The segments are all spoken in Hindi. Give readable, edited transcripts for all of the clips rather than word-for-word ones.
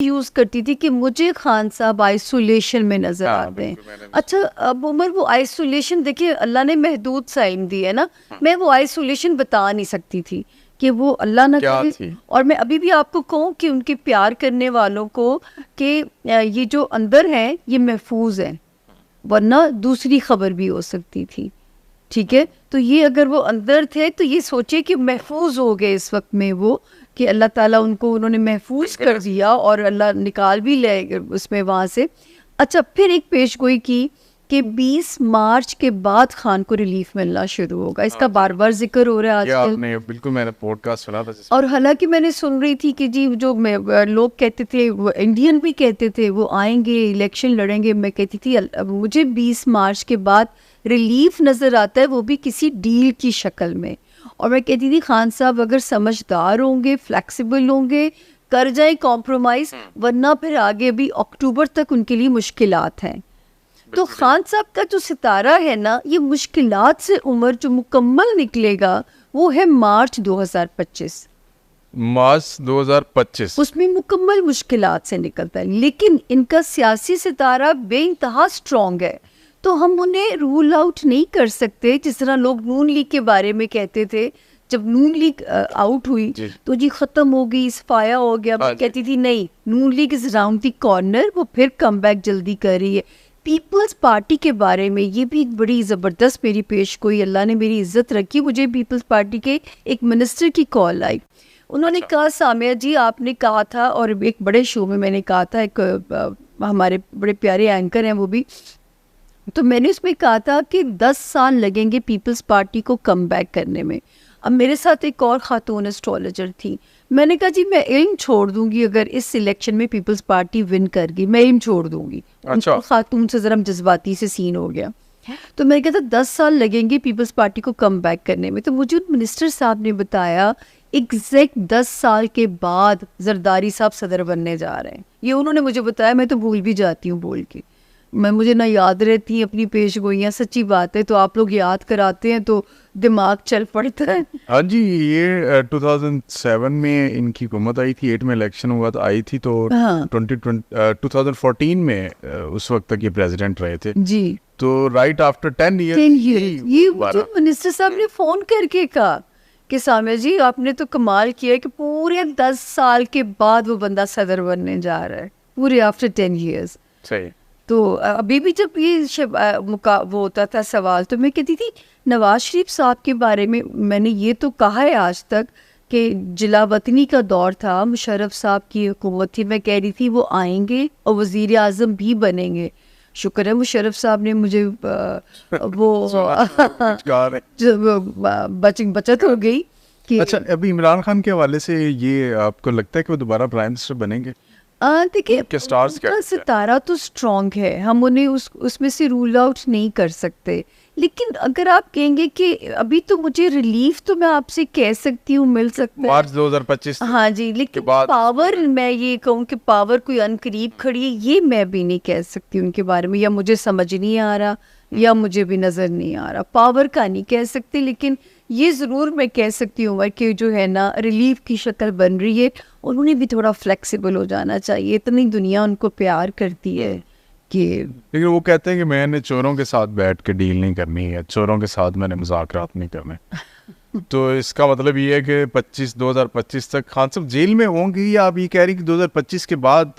यूज करती थी कि मुझे खान साहब आइसोलेशन में नजर आते हैं। अच्छा अब उमर, वो आइसोलेशन देखिए अल्लाह ने महदूद सा इल्म दी है ना, मैं वो आइसोलेशन बता नहीं सकती थी कि वो अल्लाह ना करे। और मैं अभी भी आपको कहूँ कि उनके प्यार करने वालों को कि ये जो अंदर है ये महफूज है, वरना दूसरी खबर भी हो सकती थी। ठीक है, तो ये अगर वो अंदर थे तो ये सोचे कि महफूज हो गए इस वक्त में वो, कि अल्लाह ताला उनको उन्होंने महफूज कर दिया और अल्लाह निकाल भी ले उसमें वहाँ से। अच्छा फिर एक पेशगोई की कि 20 मार्च के बाद खान को रिलीफ मिलना शुरू होगा, इसका बार बार जिक्र हो रहा है आजकल। बिल्कुल, मैंने पॉडकास्ट सुना था और हालांकि मैंने सुन रही थी कि जी जो लोग कहते थे, वो इंडियन भी कहते थे वो आएंगे इलेक्शन लड़ेंगे, मैं कहती थी मुझे 20 मार्च के बाद रिलीफ नज़र आता है, वो भी किसी डील की शक्ल में। और मैं कहती थी खान साहब अगर समझदार होंगे, फ्लेक्सिबल होंगे, कर जाए कॉम्प्रोमाइज़, वरना फिर आगे भी अक्टूबर तक उनके लिए मुश्किलात हैं। तो खान साहब का जो सितारा है ना, ये मुश्किलात से उम्र जो मुकम्मल निकलेगा वो है मार्च 2025। मार्च 2025 उसमें मुकम्मल मुश्किलात से निकलता है, लेकिन इनका सियासी सितारा बेइंतहा स्ट्रॉन्ग है, तो हम उन्हें रूल आउट नहीं कर सकते। जिस तरह लोग नून लीग के बारे में कहते थे, जब नून लीग आउट हुई तो जी खत्म हो गई, सफाया हो गया। मैं कहती थी नहीं, Noon League is round the corner, वो फिर कम बैक जल्दी कर रही है। पीपल्स पार्टी के बारे में ये भी बड़ी ज़बरदस्त मेरी पेश गोई, अल्लाह ने मेरी इज्जत रखी। मुझे पीपल्स पार्टी के एक मिनिस्टर की कॉल आई, उन्होंने कहा सामिया जी आपने कहा था, और एक बड़े शो में मैंने कहा था, एक हमारे बड़े प्यारे एंकर हैं वो भी, तो मैंने उसमें कहा था कि 10 साल लगेंगे पीपल्स पार्टी को कम बैक करने में। अब मेरे साथ एक और खातून एस्ट्रोलॉजर थी, मैंने कहा जी मैं इल्म छोड़ दूंगी अगर इस सिलेक्शन में पीपल्स पार्टी विन कर गई, मैं इल्म छोड़ दूंगी। अच्छा। खातून से ज़रा जज्बाती से सीन हो गया, तो मैंने कहा था 10 साल लगेंगे पीपल्स पार्टी को कम बैक करने में। तो मुझे उन मिनिस्टर साहब ने बताया एग्जैक्ट 10 साल के बाद जरदारी साहब सदर बनने जा रहे हैं। ये उन्होंने मुझे बताया, मैं तो भूल भी जाती हूँ बोल के, मुझे ना याद रहती अपनी पेश गोइयाँ, सच्ची बात है। तो आप लोग याद कराते हैं तो दिमाग चल पड़ता है। हाँ जी, ये 2007 में इनकी हुकूमत आई थी, 8 में इलेक्शन हुआ तो आई थी, तो 2014 में उस वक्त तक ये प्रेसिडेंट रहे थे जी। तो राइट आफ्टर 10 ईयर ये मुझे मिनिस्टर साहब ने फ़ोन करके कहा कि सामिया जी आपने तो कमाल किया है कि पूरे 10 साल के बाद वो बंदा सदर बनने जा रहा है, पूरे आफ्टर 10 ईयर्स। सही। तो अभी भी जब ये वो होता था सवाल, तो मैं कहती थी नवाज शरीफ साहब के बारे में मैंने ये तो कहा है आज तक कि जिला वतनी का दौर था, मुशर्रफ साहब की हुकूमत थी, मैं कह रही थी वो आएंगे और वज़ीर आज़म भी बनेंगे। शुक्र है मुशर्रफ साहब ने मुझे वो बचत हो गई कि। अच्छा, अभी इमरान खान के हवाले से ये आपको लगता है कि वो दोबारा प्राइम मिनिस्टर बनेंगे? देखिए सितारा तो स्ट्रॉन्ग है, हम उन्हें उसमें से रूल आउट नहीं कर सकते, लेकिन अगर आप कहेंगे कि अभी तो मुझे रिलीफ तो मैं आपसे कह सकती हूँ मिल सकता है मार्च 2025। हाँ जी, लेकिन पावर मैं ये कहूँ कि पावर कोई अनकरीब खड़ी है, ये मैं भी नहीं कह सकती उनके बारे में, या मुझे समझ नहीं आ रहा या मुझे भी नज़र नहीं आ रहा, पावर का नहीं कह सकती। लेकिन ये ज़रूर मैं कह सकती हूँ कि जो है ना रिलीफ की शक्ल बन रही है, उन्होंने भी थोड़ा फ्लेक्सिबल हो जाना चाहिए, इतनी दुनिया उनको प्यार करती है कि। लेकिन वो कहते हैं कि मैंने चोरों के साथ बैठ के डील नहीं करनी है, चोरों के साथ मैंने मुज़ाकरात नहीं करने तो इसका मतलब ये है कि 2025 तक खान साहब जेल में होंगे, या आप ये कह रही कि 2025 के बाद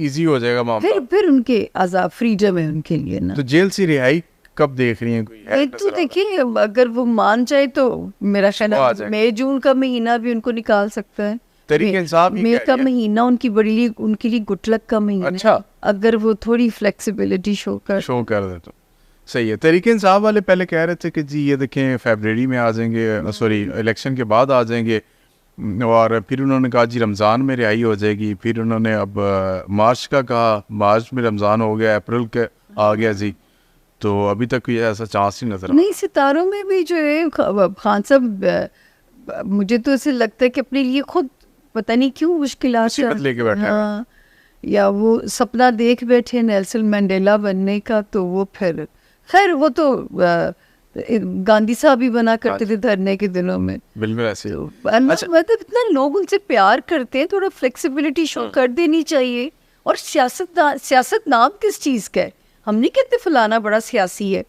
इजी हो जाएगा मामला? फिर उनके आज़ाद फ्रीडम है उनके लिए ना। तो जेल से रिहाई कब देख रही हैं कोई है? तो देखिए अगर वो मान जाए तो मेरा ख्याल मई जून का महीना भी उनको निकाल सकता है। तहरीक इंसाफ मई का महीना उनके लिए गुड लक का महीना। अच्छा, अगर वो थोड़ी फ्लेक्सिबिलिटी शो कर दे तो सही है। तहरीक इंसाफ वाले पहले कह रहे थे कि जी ये देखें फरवरी में आ जाएंगे, सॉरी इलेक्शन के बाद आ जाएंगे, और फिर उन्होंने कहा जी रमज़ान में रिहाई हो जाएगी, फिर उन्होंने अब मार्च का कहा, मार्च में रमज़ान हो गया, अप्रैल के आ गया जी, तो अभी तक कोई ऐसा चांस ही नजर नहीं। सितारों में भी जो है खान साहब, मुझे तो ऐसे लगता है कि अपने लिए खुद पता नहीं क्यों मुश्किलात लेके बैठे। हाँ, या वो सपना देख बैठे नेल्सन मंडेला बनने का, तो वो फिर खैर वो तो गांधी साहब भी बना करते थे धरने के दिनों में। बिल्कुल ऐसे ही। अच्छा, मतलब इतना लोग उनसे प्यार करते हैं, थोड़ा फ्लेक्सिबिलिटी शो कर देनी चाहिए। और सियासत नाम किस चीज़ का है? हम नहीं कहते फलाना बड़ा सियासी है,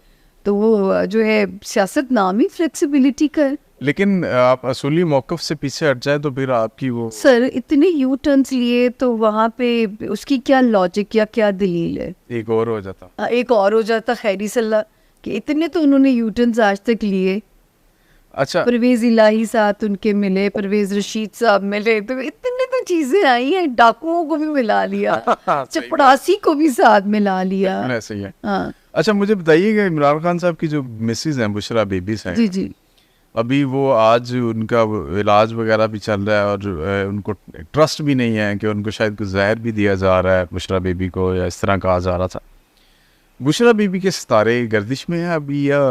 तो वो जो है सियासत नाम ही फ्लेक्सिबिलिटी का है। लेकिन आप असली मौक़िफ़ से पीछे हट जाए तो फिर आपकी वो सर इतने यू टर्न्स लिए तो वहाँ पे उसकी क्या लॉजिक या क्या दलील है? एक और हो जाता। एक और हो जाता, खैरी सल्ला, कि इतने तो उन्होंने यू टर्न्स आज तक लिए। अच्छा, परवेज इलाही साथ उनके मिले, परवेज रशीद साहब मिले, तो इतने तो चीजें आई हैं। डाकुओं को भी मिला लिया, चपड़ासी को भी साथ मिला लिया। ऐसे ही है। हाँ अच्छा, मुझे बताइएगा इमरान खान साहब की जो मिसेज हैं बुशरा बेबीज हैं, जी जी, अभी वो आज उनका इलाज वगैरह भी चल रहा है और उनको ट्रस्ट भी नहीं है कि उनको शायद कुछ जहर भी दिया जा रहा है बुशरा बेबी को, या इस तरह कहा जा रहा था। बुशरा बीबी के सितारे गर्दिश में है अभी या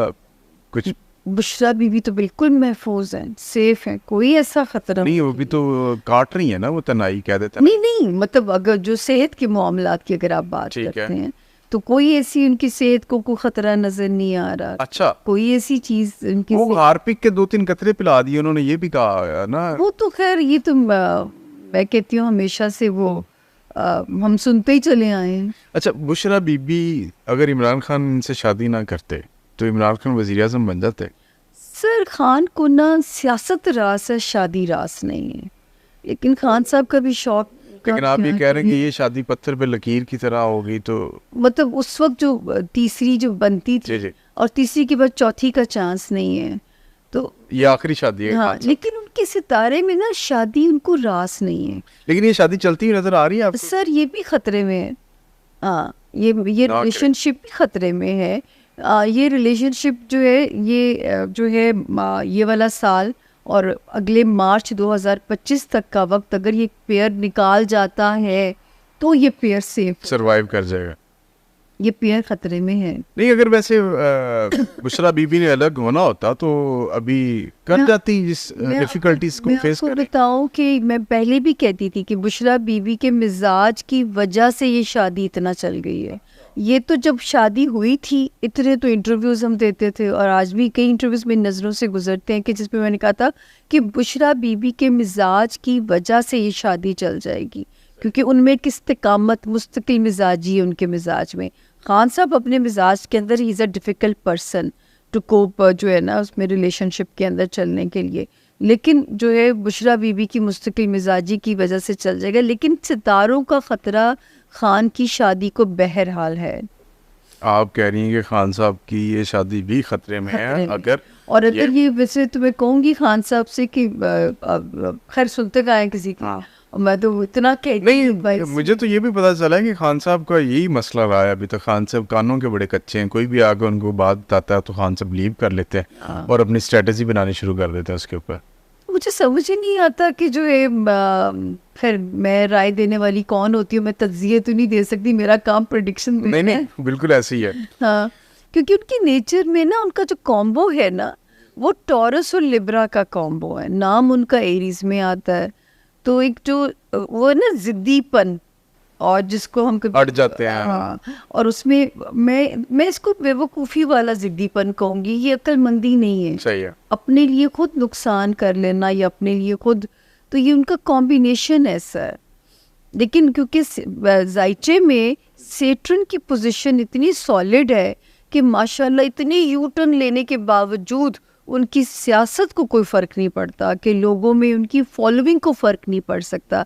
कुछ? बुशरा बीबी तो बिल्कुल महफूज है, सेफ है, कोई ऐसा खतरा नहीं, वो भी तो काट रही है ना, वो तनाई कह देते हैं। नहीं नहीं, मतलब अगर जो सेहत के मामलात की अगर आप बात करते हैं तो कोई ऐसी उनकी सेहत को कोई खतरा नजर नहीं आ रहा। अच्छा, कोई ऐसी चीज उनकी वो हार्पिक के 2-3 कतरे पिला दिए उन्होंने, ये भी कहा ना। वो तो खैर ये तो मैं कहती हूँ हमेशा से वो हम सुनते ही चले आए हैं। अच्छा, बुशरा बीबी अगर इमरान खान से शादी ना करते तो इमरान खान वज़ीर आज़म बन जाते? सर खान को ना सियासत रास है, शादी रास नहीं है। लेकिन खान साहब का भी शौक। लेकिन आप ये कह रहे हैं कि ये शादी पत्थर पे लकीर की तरह होगी, तो मतलब उस वक्त जो तीसरी जो बनती थी जी। और तीसरी के बाद चौथी का चांस नहीं है, तो ये आखिरी शादी है। हाँ, लेकिन उनके सितारे में ना शादी उनको रास नहीं है। लेकिन ये शादी चलती हुई नजर आ रही है आपको? सर ये भी खतरे में है। हाँ, ये रिलेशनशिप भी खतरे में है। ये रिलेशनशिप जो है ये वाला साल और अगले मार्च 2025 तक का वक्त अगर ये पेयर निकाल जाता है तो ये पेयर सेफ सरवाइव कर जाएगा। ये पेयर खतरे में है। नहीं, अगर वैसे बुशरा बीबी ने अलग होना होता तो अभी कर जाती इस डिफिकल्टीज को फेस कर। बताऊं कि मैं पहले भी कहती थी कि बुशरा बीबी के मिजाज की वजह से ये शादी इतना चल गई है। ये तो जब शादी हुई थी इतने तो इंटरव्यूज़ हम देते थे और आज भी कई इंटरव्यूज़ मेरी नज़रों से गुजरते हैं कि जिसमें मैंने कहा था कि बुशरा बीबी के मिजाज की वजह से ये शादी चल जाएगी, क्योंकि उनमें एक इस्तिकामत मुस्तकिल मिजाजी है उनके मिजाज में। खान साहब अपने मिजाज के अंदर is a difficult person to cope जो है ना उसमें रिलेशनशिप के अंदर चलने के लिए, लेकिन जो है बुशरा बीबी की मुस्तकिल मिजाजी की वजह से चल जाएगा। लेकिन सितारों का ख़तरा खान की शादी को बहरहाल है। आप कह रही हैं कि खान साहब की ये शादी भी खतरे में है अगर ये वैसे तो मैं कहूँगी खान साहब से कि खैर सुनते गए किसी की, मैं तो इतना नहीं, मुझे तो ये भी पता चला है कि खान साहब का यही मसला रहा है अभी तक। खान साहब कानों के बड़े कच्चे हैं, कोई भी आगे उनको बात बताता है तो खान साहब लीव कर लेते हैं और अपनी स्ट्रेटजी बनानी शुरू कर देते हैं उसके ऊपर। मुझे समझ ही नहीं आता कि जो है फिर मैं राय देने वाली कौन होती हूँ, मैं तज्जिए तो नहीं दे सकती, मेरा काम प्रेडिक्शन देना है। नहीं, बिल्कुल ऐसे ही है। हाँ, क्योंकि उनकी नेचर में ना उनका जो कॉम्बो है ना वो टॉरस और लिब्रा का कॉम्बो है। नाम उनका एरीज में आता है, तो एक जो वो ना जिद्दीपन और जिसको हम अड़ जाते हैं। हाँ, और उसमें मैं इसको बेवकूफ़ी वाला जिद्दीपन कहूँगी, ये अक्लमंदी नहीं है। सही है। अपने लिए खुद नुकसान कर लेना या अपने लिए खुद, तो ये उनका कॉम्बिनेशन ऐसा है। लेकिन क्योंकि जायचे में सेट्रन की पोजीशन इतनी सॉलिड है कि माशाल्लाह इतने यू टर्न लेने के बावजूद उनकी सियासत को कोई फ़र्क नहीं पड़ता, कि लोगों में उनकी फॉलोइंग को फ़र्क नहीं पड़ सकता।